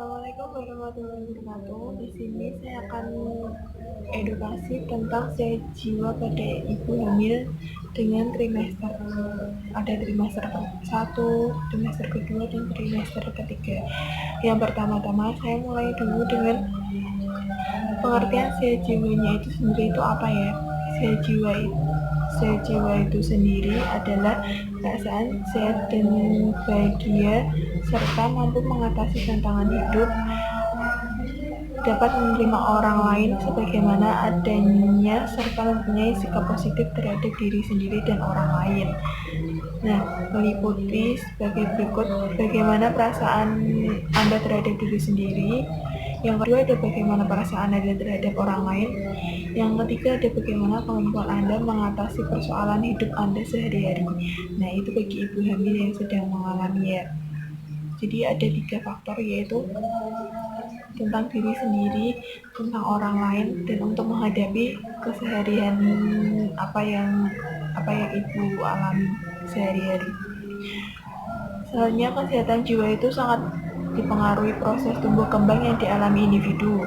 Assalamualaikum warahmatullahi wabarakatuh. Di sini saya akan edukasi tentang sehat jiwa pada ibu hamil dengan trimester. Ada trimester ke-1, trimester kedua, dan trimester ketiga. Yang pertama-tama saya mulai dulu dengan pengertian sehat jiwanya itu sendiri itu apa ya? Sehat jiwa itu sendiri adalah perasaan sehat dan bahagia serta mampu mengatasi tantangan hidup, dapat menerima orang lain sebagaimana adanya serta mempunyai sikap positif terhadap diri sendiri dan orang lain. Nah, meliputi sebagai berikut: bagaimana perasaan Anda terhadap diri sendiri. Yang kedua ada bagaimana perasaan Anda terhadap orang lain. Yang ketiga ada bagaimana kemampuan Anda mengatasi persoalan hidup Anda sehari-hari. Nah, itu bagi ibu hamil yang sedang mengalami ya. Jadi ada 3 faktor, yaitu tentang diri sendiri, tentang orang lain, dan untuk menghadapi keseharian apa yang ibu alami sehari-hari. Selanjutnya, kesehatan jiwa itu sangat dipengaruhi proses tumbuh kembang yang dialami individu.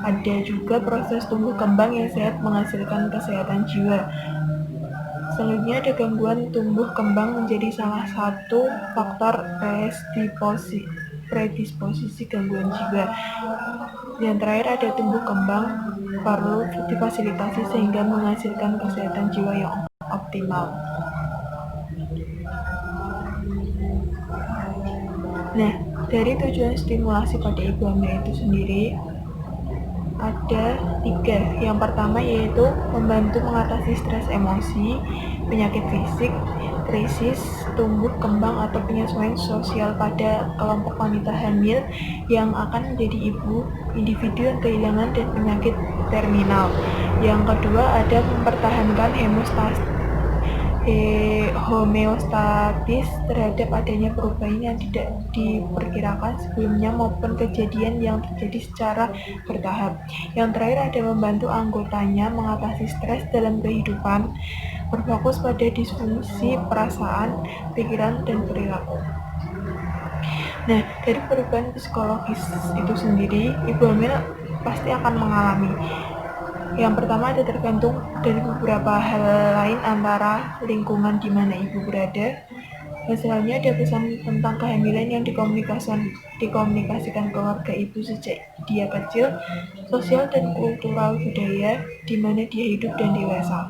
Ada juga proses tumbuh kembang yang sehat menghasilkan kesehatan jiwa. Selanjutnya ada gangguan tumbuh kembang menjadi salah satu faktor predisposisi gangguan jiwa. Yang terakhir ada tumbuh kembang perlu difasilitasi sehingga menghasilkan kesehatan jiwa yang optimal. Nah, dari tujuan stimulasi pada ibu hamil itu sendiri ada 3. Yang pertama yaitu membantu mengatasi stres emosi, penyakit fisik, krisis tumbuh kembang atau penyesuaian sosial pada kelompok wanita hamil yang akan menjadi ibu, individu yang kehilangan dan penyakit terminal. Yang kedua ada mempertahankan homeostatis terhadap adanya perubahan yang tidak diperkirakan sebelumnya maupun kejadian yang terjadi secara bertahap. Yang terakhir ada membantu anggotanya mengatasi stres dalam kehidupan, berfokus pada disfungsi perasaan, pikiran, dan perilaku. Nah, dari perubahan psikologis itu sendiri, ibu hamil pasti akan mengalami. Yang pertama ada tergantung dari beberapa hal lain antara lingkungan di mana ibu berada. Dan selanjutnya ada pesan tentang kehamilan yang dikomunikasikan keluarga ibu sejak dia kecil, sosial dan kultural budaya di mana dia hidup dan dewasa.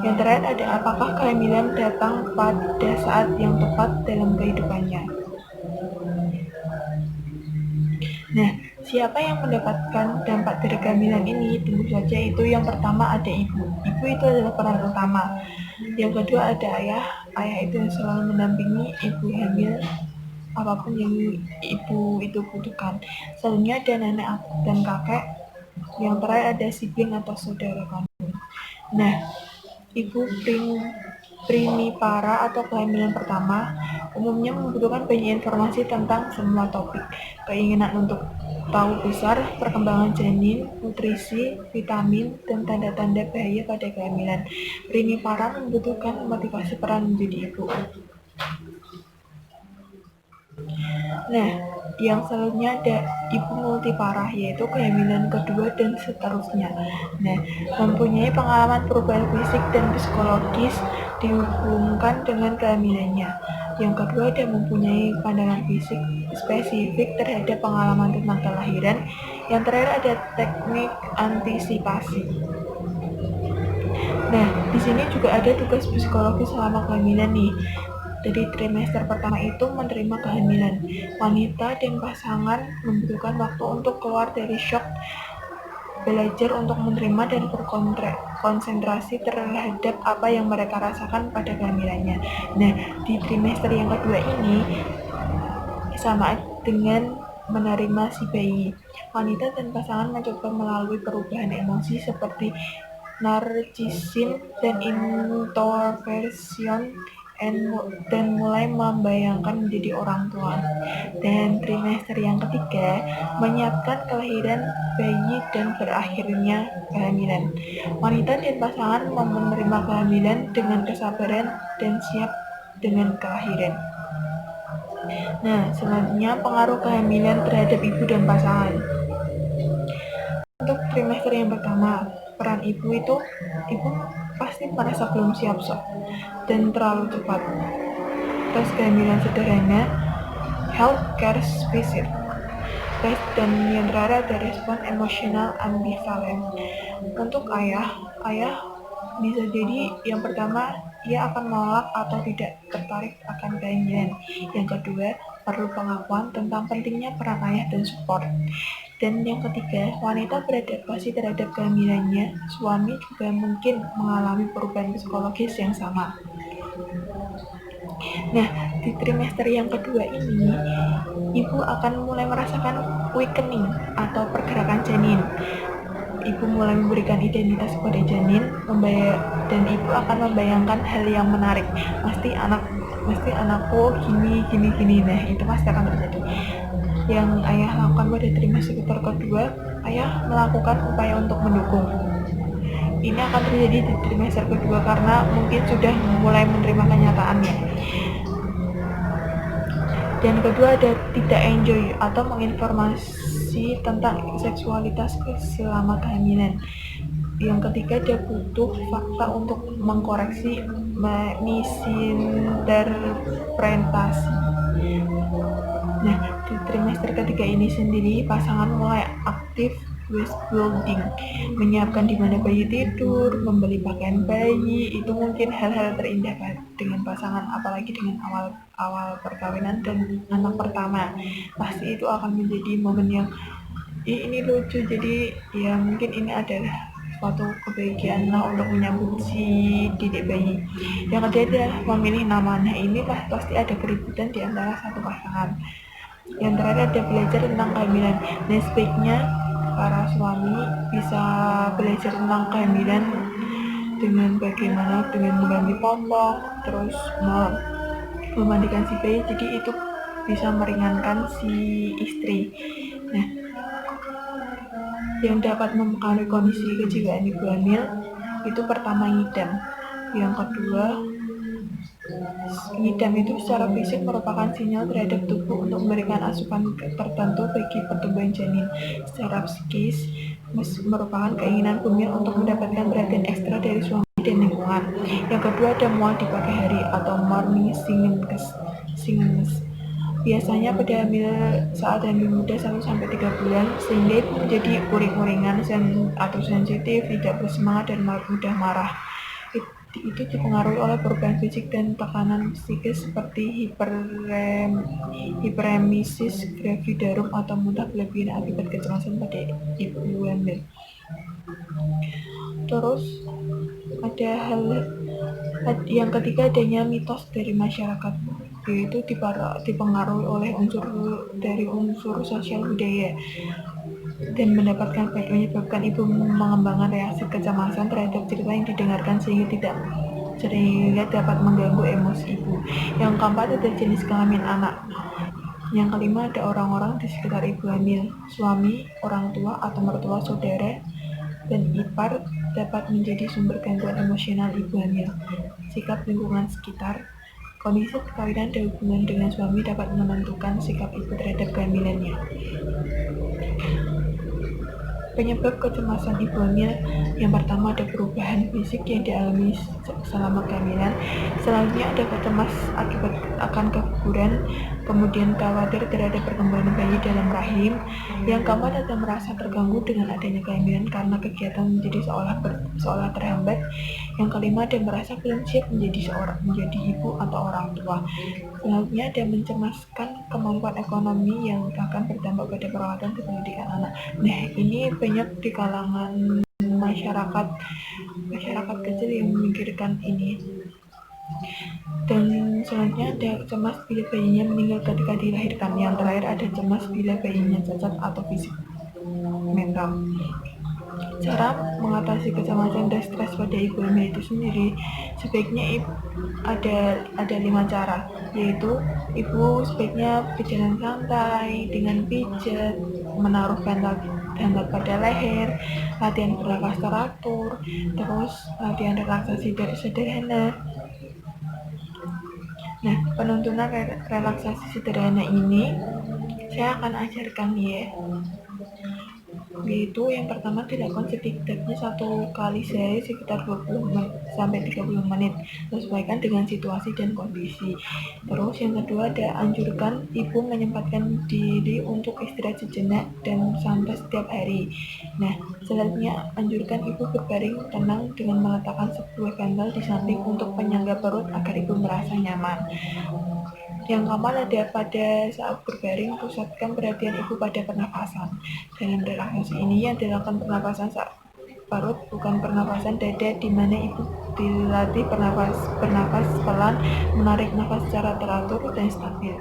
Yang terakhir ada apakah kehamilan datang pada saat yang tepat dalam kehidupannya. Nah, siapa yang mendapatkan dampak dari kehamilan ini? Tentu saja itu yang pertama ada ibu. Ibu itu adalah peran utama. Yang kedua ada ayah. Ayah itu yang selalu mendampingi ibu hamil apapun yang ibu itu butuhkan. Selanjutnya ada nenek dan kakek. Yang terakhir ada sibling atau saudara kandung. Nah, ibu primipara atau kehamilan pertama umumnya membutuhkan banyak informasi tentang semua topik. Keinginan untuk tahu besar perkembangan janin, nutrisi, vitamin, dan tanda-tanda bahaya pada kehamilan. Primipara membutuhkan motivasi peran menjadi ibu. Nah, yang selanjutnya ada ibu multiparah, yaitu kehamilan kedua dan seterusnya. Nah, mempunyai pengalaman perubahan fisik dan psikologis dihubungkan dengan kehamilannya. Yang kedua ada mempunyai pandangan fisik spesifik terhadap pengalaman tentang kelahiran. Yang terakhir ada teknik antisipasi. Nah, di sini juga ada tugas psikologis selama kehamilan nih. Dari trimester pertama itu menerima kehamilan. Wanita dan pasangan membutuhkan waktu untuk keluar dari shock, belajar untuk menerima dan berkonsentrasi terhadap apa yang mereka rasakan pada kehamilannya. Nah, di trimester yang kedua ini sama dengan menerima si bayi. Wanita dan pasangan mencoba melalui perubahan emosi seperti narsisin dan introversion dan mulai membayangkan menjadi orang tua. Dan trimester yang ketiga menyiapkan kelahiran bayi dan berakhirnya kehamilan. Wanita dan pasangan menerima kehamilan dengan kesabaran dan siap dengan kelahiran. Nah, selanjutnya pengaruh kehamilan terhadap ibu dan pasangan. Untuk trimester yang pertama, peran ibu pasti merasa belum siap dan terlalu cepat. Tes kehamilan sederhana, healthcare visit. Dan yang terakhir ada respon emosional ambivalen. Untuk ayah bisa jadi yang pertama ia akan menolak atau tidak tertarik akan kehamilan. Yang kedua, perlu pengakuan tentang pentingnya peran ayah dan support. Dan yang ketiga, wanita beradaptasi terhadap kehamilannya. Suami juga mungkin mengalami perubahan psikologis yang sama. Nah, di trimester yang kedua ini, ibu akan mulai merasakan quickening atau pergerakan janin. Ibu mulai memberikan identitas pada janin, dan ibu akan membayangkan hal yang menarik. Pasti anakku gini. Nah, itu pasti akan terjadi. Yang ayah lakukan pada trimester kedua, ayah melakukan upaya untuk mendukung. Ini akan terjadi di trimester kedua karena mungkin sudah mulai menerima kenyataannya. Dan kedua ada tidak enjoy atau menginformasi tentang seksualitas selama kehamilan. Yang ketiga dia butuh fakta untuk mengkoreksi misinterpretasi. Nah, di trimester ketiga ini sendiri pasangan mulai aktif waist building, menyiapkan di mana bayi tidur, membeli pakaian bayi. Itu mungkin hal-hal terindah dengan pasangan, apalagi dengan awal perkawinan dan anak pertama. Pasti itu akan menjadi momen yang ini lucu. Jadi ya mungkin ini adalah suatu kebahagiaan lah untuk menyambut si didik bayi. Yang kedua adalah memilih nama. Nah, ini pasti ada keributan di antara satu pasangan. Yang terakhir ada belajar tentang kehamilan. Dan sebaiknya para suami bisa belajar tentang kehamilan dengan bagaimana dengan mengganti popok, terus memandikan si bayi, jadi itu bisa meringankan si istri. Nah, yang dapat mempengaruhi kondisi kejiwaan ibu hamil itu pertama ngidam. Yang kedua, ngidam itu secara fisik merupakan sinyal terhadap tubuh untuk memberikan asupan tertentu bagi pertumbuhan janin. Secara psikis, merupakan keinginan bumil untuk mendapatkan perhatian ekstra dari suami dan lingkungan. Yang kedua ada mual di pagi hari atau morning sickness. Biasanya pada hamil saat hamil muda 1-3 bulan, sehingga menjadi uring-uringan atau sensitif, tidak bersemangat dan mudah marah. Itu dipengaruhi oleh perubahan fisik dan tekanan psikis seperti hiperemesis gravidarum atau muntah berlebihan akibat kecemasan pada ibu hamil. Terus ada hal yang ketiga, adanya mitos dari masyarakat, yaitu dipengaruhi oleh unsur sosial budaya dan menyebabkan ibu mengembangkan reaksi kecemasan terhadap cerita yang didengarkan sehingga dapat mengganggu emosi ibu. Yang keempat ada jenis kelamin anak. Yang kelima ada orang-orang di sekitar ibu hamil, suami, orang tua atau mertua, saudara, dan ipar dapat menjadi sumber gangguan emosional ibu hamil. Sikap lingkungan sekitar, kondisi perkawinan dan hubungan dengan suami dapat menentukan sikap ibu terhadap kehamilannya. Penyebab kecemasan ibu hamil, yang pertama ada perubahan fisik yang dialami selama kehamilan. Selanjutnya ada cemas akibat akan keguguran, kemudian khawatir terhadap perkembangan bayi dalam rahim. Yang keempat ada merasa terganggu dengan adanya kehamilan karena kegiatan menjadi seolah terhambat. Yang kelima ada merasa belum siap menjadi ibu atau orang tua. Selanjutnya ada mencemaskan kemampuan ekonomi yang akan berdampak pada perawatan dan pendidikan anak. Nah, ini banyak di kalangan masyarakat kecil yang memikirkan ini. Dan selanjutnya ada cemas bila bayinya meninggal ketika dilahirkan. Yang terakhir ada cemas bila bayinya cacat atau fisik mental. Cara mengatasi kecemasan dan stres pada ibu hamil itu sendiri, sebaiknya ada 5 cara, yaitu ibu sebaiknya berjalan santai dengan pijat, menaruh bantal pada leher, latihan bernapas teratur, terus latihan relaksasi sederhana. Nah, penuntunan relaksasi sederhana ini saya akan ajarkan ya. Yaitu yang pertama dilakukan setidaknya 1 kali sehari sekitar 20 sampai 30 menit, sesuaikan dengan situasi dan kondisi. Terus yang kedua ada anjurkan ibu menyempatkan diri untuk istirahat sejenak dan santai setiap hari. Nah, selanjutnya anjurkan ibu berbaring tenang dengan meletakkan sebuah bantal di samping untuk penyangga perut agar ibu merasa nyaman. Yang keempat ada pada saat berbaring, pusatkan perhatian ibu pada pernapasan. Dalam relaksasi ini yang dilakukan pernapasan saat parut, bukan pernapasan dada, di mana ibu dilatih bernapas pelan, menarik nafas secara teratur dan stabil.